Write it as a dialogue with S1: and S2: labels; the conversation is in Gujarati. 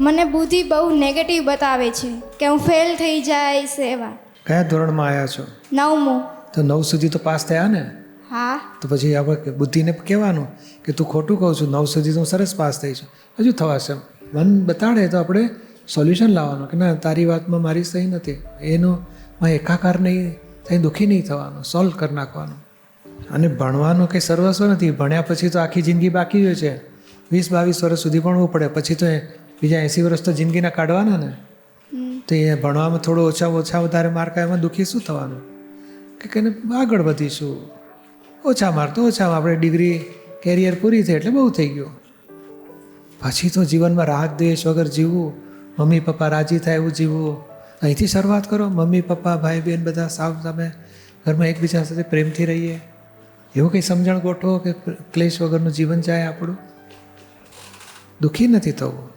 S1: મને બુદ્ધિ બહુ નેગેટિવ બતાવે છે કે હું ફેલ થઈ જઈશ એવા.
S2: કયા ધોરણમાં આવ્યા છો?
S1: 9મું.
S2: તો 9 સુધી તો પાસ થયા ને?
S1: હા.
S2: તો પછી આપણે બુદ્ધિને કહેવાનું કે તું ખોટું કહું છું, 9 સુધી તો હું સરસ પાસ થઈ છું, હજુ થવાશે. મન બતાડે તો આપણે સોલ્યુશન લાવવાનું કે ના, તારી વાતમાં મારી સહી નથી, એનો એકાકાર નહીં થઈ, દુઃખી નહીં થવાનું, સોલ્વ કરી નાખવાનું. અને ભણવાનું કંઈ સર્વસ્વ નથી. ભણ્યા પછી તો આખી જિંદગી બાકી હોય છે. 20-22 વર્ષ સુધી ભણવું પડે, પછી તો બીજા 80 વર્ષ તો જિંદગીના કાઢવાના ને. તો એ ભણવામાં થોડો ઓછા વધારે માર્ક આવે, એમાં દુઃખી શું થવાનું? કે આગળ વધીશું. ઓછા માર્ક તો ઓછામાં આપણે ડિગ્રી કેરિયર પૂરી થઈ એટલે બહુ થઈ ગયું. પછી તો જીવનમાં રાગ દ્વેષ વગર જીવવું, મમ્મી પપ્પા રાજી થાય એવું જીવવું. અહીંથી શરૂઆત કરો. મમ્મી પપ્પા ભાઈ બહેન બધા સાવ તમે ઘરમાં એકબીજા સાથે પ્રેમથી રહીએ, એવું કંઈ સમજણ ગોઠવો કે ક્લેશ વગરનું જીવન જાય આપણું. દુઃખી નથી થવું.